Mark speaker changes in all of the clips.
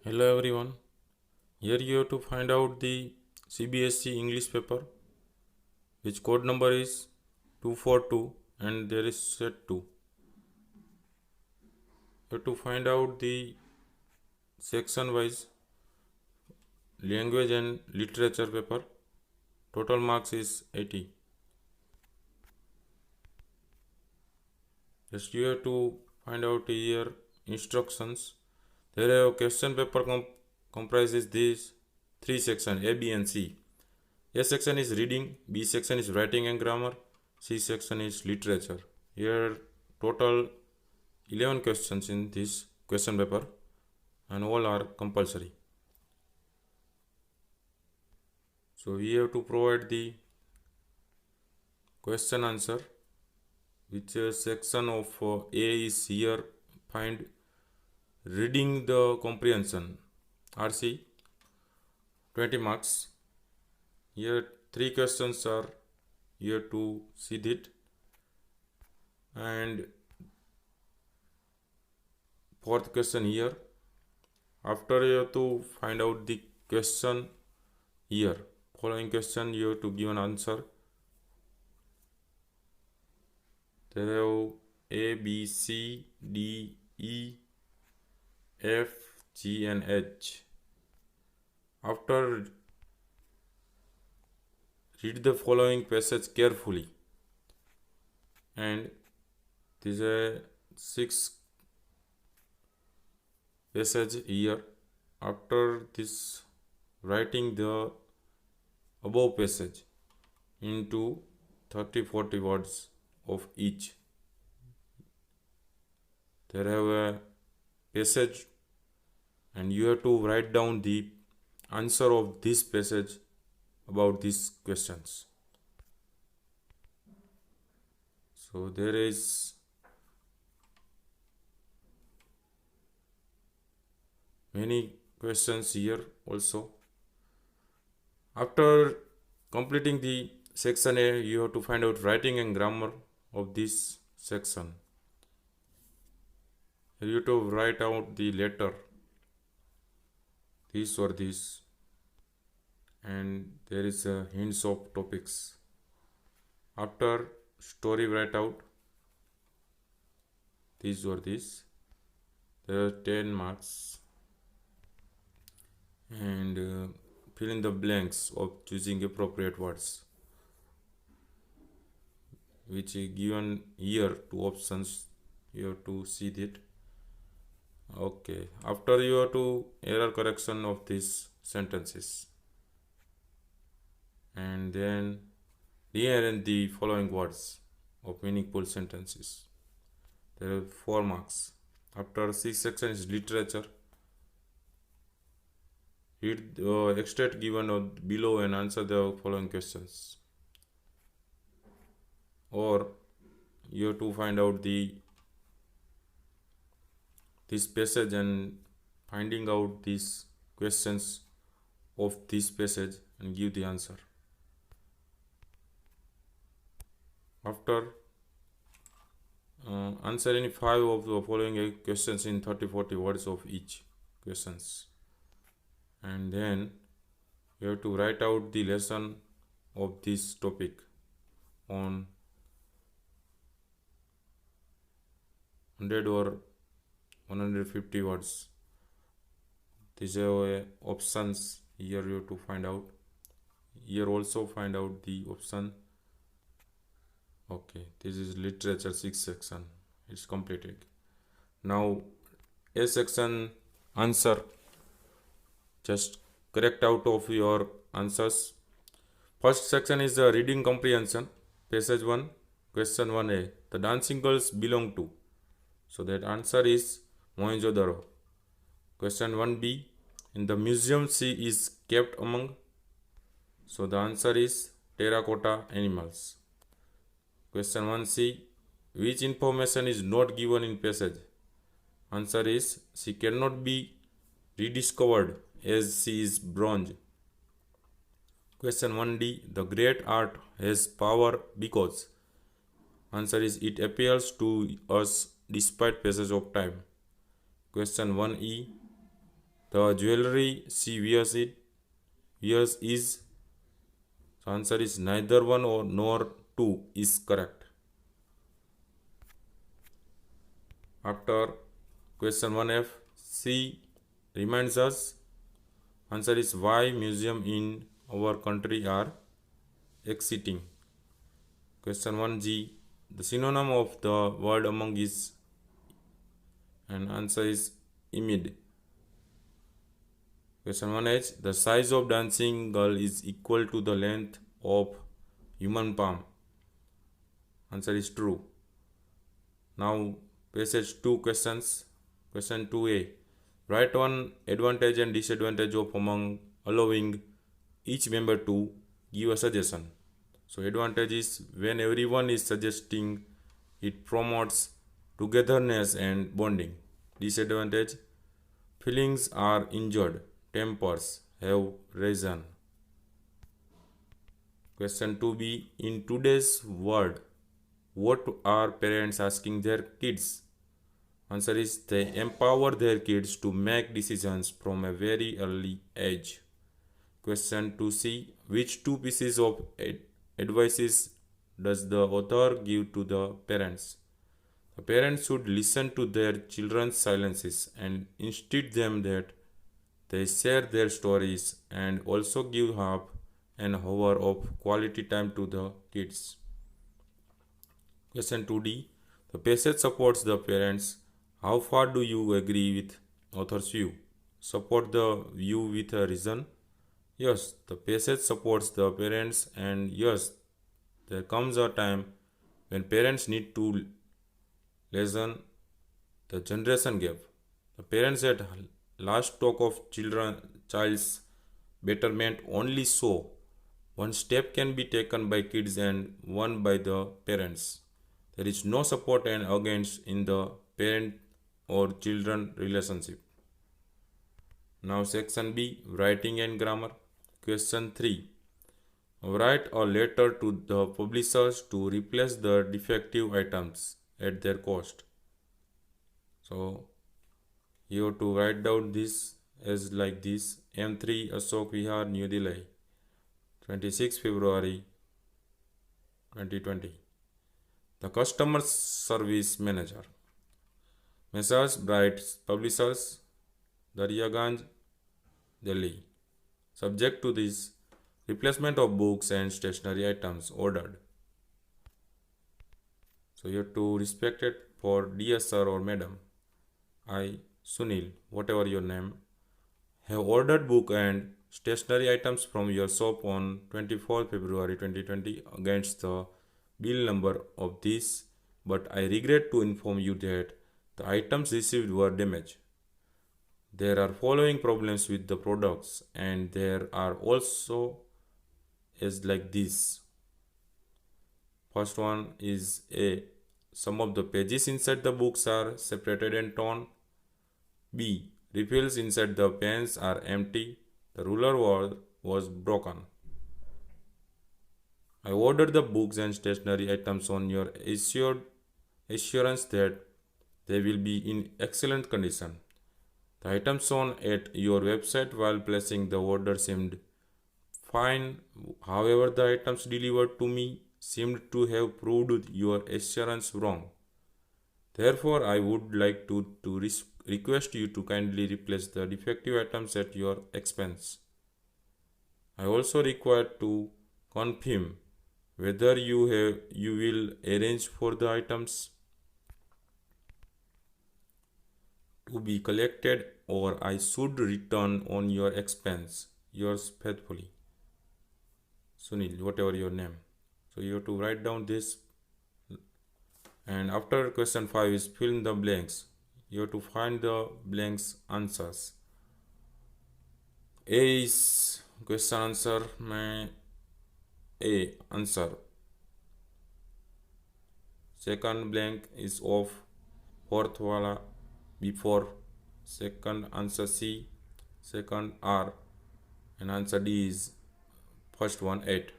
Speaker 1: Hello everyone. Here you have to find out the Cbse English paper, which code number is 242 and there is set 2. You have to find out the section wise language and literature paper. Total marks is 80. Just you have to find out here instructions. There a question paper comprises these three sections A, B and C. A section is reading, B section is writing and grammar, C section is literature. Here total 11 questions in this question paper and all are compulsory. So we have to provide the question answer, which section of A is here. Find reading the comprehension, RC 20 marks. Here three questions are here to see it, and fourth question here. After you have to find out the question here. Following question you have to give an answer. There are A, B, C, D, E, F, G and H. After read the following passage carefully, and this is a 6 passage here. After this, writing the above passage into 30-40 words of each. There have a passage and you have to write down the answer of this passage about these questions. So there is many questions here also. After completing the section A, you have to find out writing and grammar of this section. You have to write out the letter, this or this, and there is a hints of topics. After story, write out this or this. There are 10 marks, and fill in the blanks of choosing appropriate words, which is given here. Two options, you have to see it. Okay, after you have to error correction of these sentences, and then rearrange the following words of meaningful sentences. There are 4 marks. After 6 section is literature. Read the extract given below and answer the following questions. Or you have to find out this passage and finding out these questions of this passage and give the answer. After answer any 5 of the following questions in 30-40 words of each questions, and then you have to write out the lesson of this topic on 100 or 150 words. These are options here you have to find out. Here also find out the option. Okay, this is literature 6 section. It's completed. Now A section answer. Just correct out of your answers. First section is the reading comprehension. Passage 1, question 1A. The dancing girls belong to. So that answer is Mohenjo-daro. Question 1B. In the museum she is kept among. So the answer is terracotta animals. Question 1C. Which information is not given in passage? Answer is she cannot be rediscovered as she is bronze. Question 1D. The great art has power because. Answer is it appeals to us despite passage of time. Question 1E. The jewelry she wears is. The answer is neither one or nor two is correct. After question 1F, C reminds us. Answer is why museum in our country are exciting. Question 1G, the synonym of the word among is, and answer is imid. Question 1H, the size of dancing girl is equal to the length of human palm. Answer is true. Now passage 2 questions. Question 2A, write one advantage and disadvantage of among allowing each member to give a suggestion. So advantage is when everyone is suggesting, it promotes togetherness and bonding. Disadvantage, feelings are injured, tempers have risen. Question 2B, in today's world, what are parents asking their kids? Answer is they empower their kids to make decisions from a very early age. Question 2C, which two pieces of advices does the author give to the parents? The parents should listen to their children's silences and instruct them that they share their stories and also give half an hour of quality time to the kids. Question 2D, the passage supports the parents. How far do you agree with author's view? Support the view with a reason. Yes, the passage supports the parents, and yes, there comes a time when parents need to lessen the generation gap. The parents at last talk of child's betterment only so one step can be taken by kids and one by the parents. There is no support and against in the parent or children relationship. Now section B, writing and grammar. Question 3. Write a letter to the publishers to replace the defective items at their cost. So you have to write down this as like this. M3 Ashok Vihar, New Delhi, 26 February 2020. The customer service manager. Messrs. Bright Publishers, Daryaganj, Delhi. Subject to this, replacement of books and stationery items ordered. So you have to respect it for dear sir or madam. I, Sunil, whatever your name, have ordered book and stationery items from your shop on 24 February 2020 against the bill number of this, but I regret to inform you that the items received were damaged. There are following problems with the products, and there are also is like this. First one is A. Some of the pages inside the books are separated and torn. B. Refills inside the pens are empty. The ruler was broken. I ordered the books and stationery items on your assurance that they will be in excellent condition. The items shown at your website while placing the order seemed fine. However, the items delivered to me seemed to have proved your assurance wrong. Therefore, I would like to request you to kindly replace the defective items at your expense. I also require to confirm whether you will arrange for the items to be collected or I should return on your expense. Yours faithfully, Sunil, whatever your name. So you have to write down this, and after question 5 is fill in the blanks. You have to find the blanks answers. A is question answer. A answer. Second blank is off. Fourth wala before. Second answer C. Second R. And answer D is first one 8.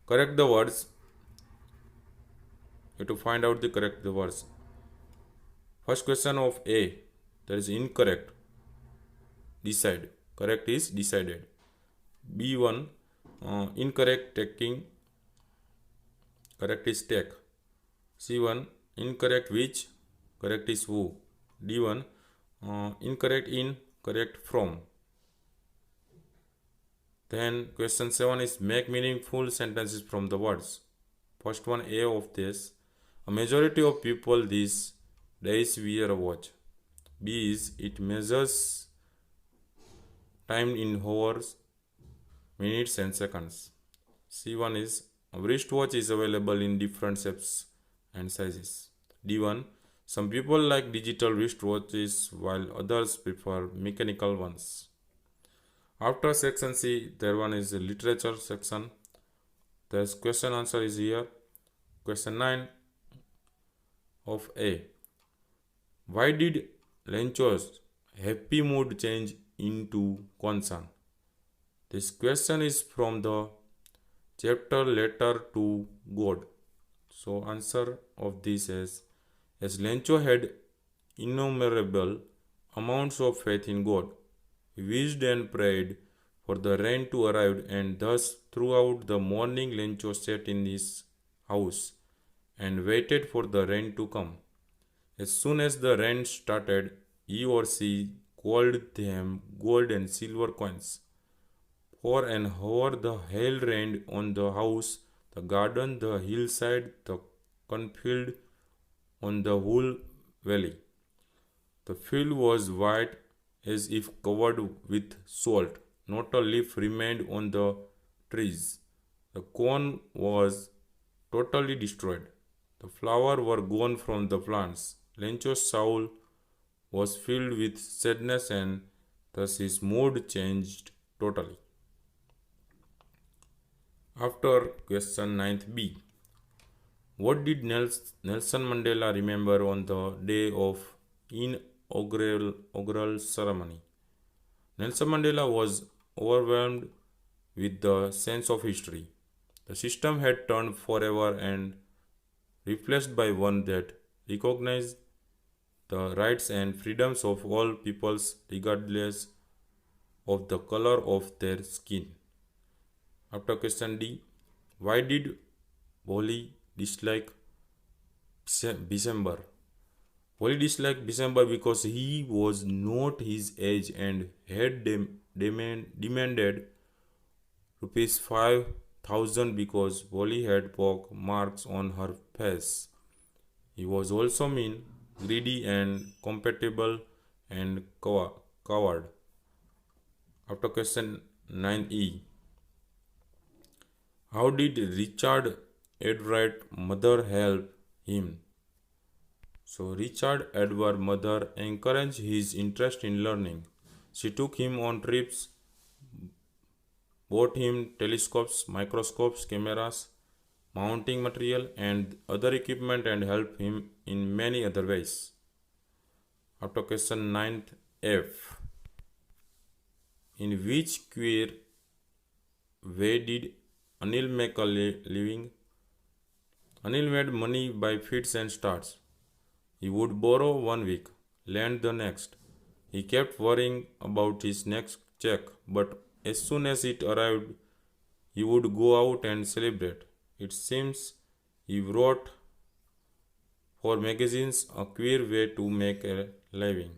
Speaker 1: Correct the words. You have to find out the correct words. First question of A, that is incorrect. decide. Correct is decided. B1, incorrect taking. Correct is take. C1, incorrect which. Correct is who. D1, incorrect in. Correct from. Then question 7 is make meaningful sentences from the words. First one A of this. A majority of people these days wear a watch. B is it measures time in hours, minutes and seconds. C1 is a wristwatch is available in different shapes and sizes. D1, some people like digital wristwatches while others prefer mechanical ones. After section C, there one is the literature section. The question answer is here. Question 9 of A. Why did Lencho's happy mood change into concern? This question is from the chapter Letter to God. So answer of this is, as Lencho had innumerable amounts of faith in God, he wished and prayed for the rain to arrive, and thus throughout the morning Lencho sat in his house and waited for the rain to come. As soon as the rain started, he or she called them gold and silver coins. For an hour the hail rained on the house, the garden, the hillside, the cornfield, on the whole valley. The field was white as if covered with salt. Not a leaf remained on the trees. The corn was totally destroyed. The flowers were gone from the plants. Lencho's soul was filled with sadness, and thus his mood changed totally. After question 9th B. What did Nelson Mandela remember on the day of inaugural ceremony? Nelson Mandela was overwhelmed with the sense of history. The system had turned forever and replaced by one that recognized the rights and freedoms of all peoples regardless of the color of their skin. After question D, why did Boli dislike December? Boli disliked December because he was not his age and had demanded rupees 5,000 because Boli had pock marks on her face. He was also mean, greedy and compatible and coward. After question 9E, how did Richard Edward's mother help him? So Richard Edward's mother encouraged his interest in learning. She took him on trips, bought him telescopes, microscopes, cameras, mounting material and other equipment, and helped him in many other ways. After question 9th F, in which queer way did Anil make a living? Anil made money by fits and starts. He would borrow 1 week, lend the next. He kept worrying about his next check, but as soon as it arrived, he would go out and celebrate. It seems he wrote for magazines, a queer way to make a living.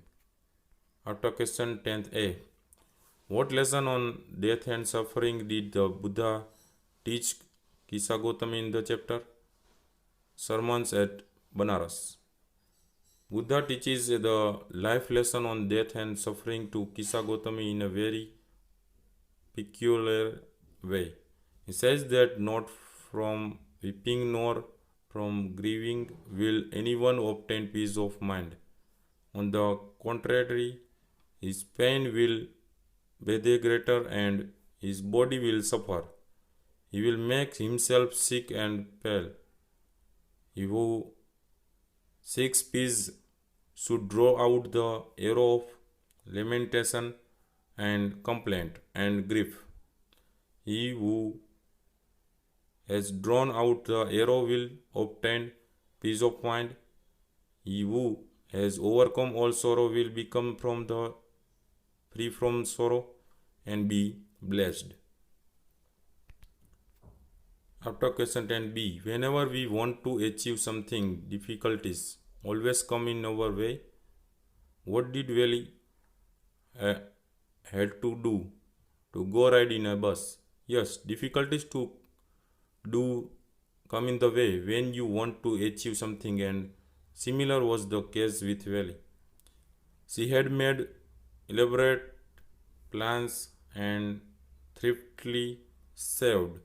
Speaker 1: After question 10th A, what lesson on death and suffering did the Buddha teach Kisa Gautami in the chapter Sermons at Banaras? Buddha teaches the life lesson on death and suffering to Kisa Gautami in a very peculiar way. He says that not from weeping nor from grieving will anyone obtain peace of mind. On the contrary, his pain will be the greater and his body will suffer. He will make himself sick and pale. He who seeks peace should draw out the arrow of lamentation and complaint and grief. He who has drawn out the arrow will obtain peace of mind. He who has overcome all sorrow will become from the free from sorrow, and be blessed. After question 10b, whenever we want to achieve something, difficulties always come in our way. What did Wally uh, had to do to go ride in a bus? Yes, difficulties to do come in the way when you want to achieve something, and similar was the case with Valley. She had made elaborate plans and thriftily saved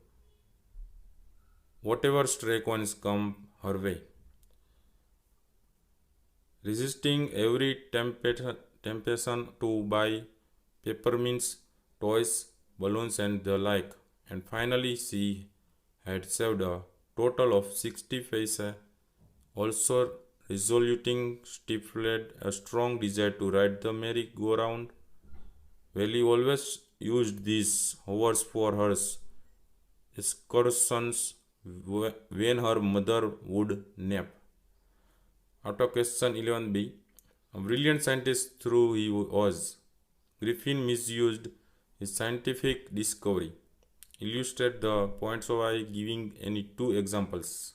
Speaker 1: whatever stray coins come her way, resisting every temptation to buy peppermints, toys, balloons, and the like. And finally, she had saved a total of 60 paise, also resoluting stifled a strong desire to ride the merry-go-round. Valley always used these hours for her excursions when her mother would nap. After question 11b, a brilliant scientist through he was, Griffin misused his scientific discovery. Illustrate the points by giving any two examples.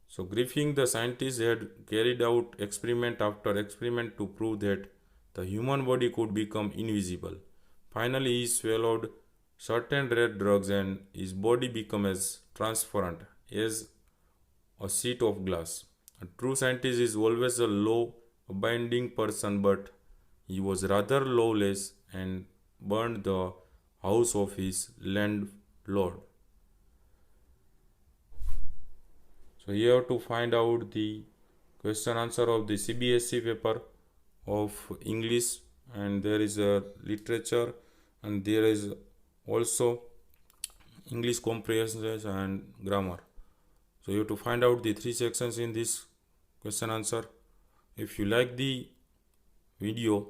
Speaker 1: So Griffin the scientist had carried out experiment after experiment to prove that the human body could become invisible. Finally, he swallowed certain red drugs and his body became as transparent as a sheet of glass. A true scientist is always a law-abiding person, but he was rather lawless and burned the house of his landlord. So you have to find out the question answer of the Cbse paper of English, and there is a literature, and there is also English comprehension and grammar. So you have to find out the three sections in this question answer. If you like the video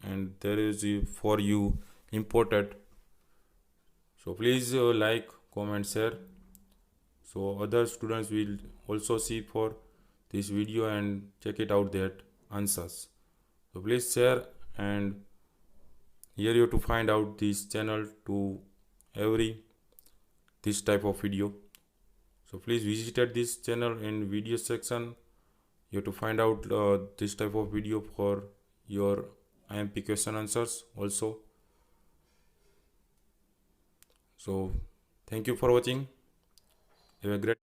Speaker 1: and there is for you important, so please like, comment, share, so other students will also see for this video and check it out that answers. So please share, and here you have to find out this channel to every this type of video. So please visit this channel in video section. You have to find out this type of video for your IMP question answers also. So thank you for watching. Have a great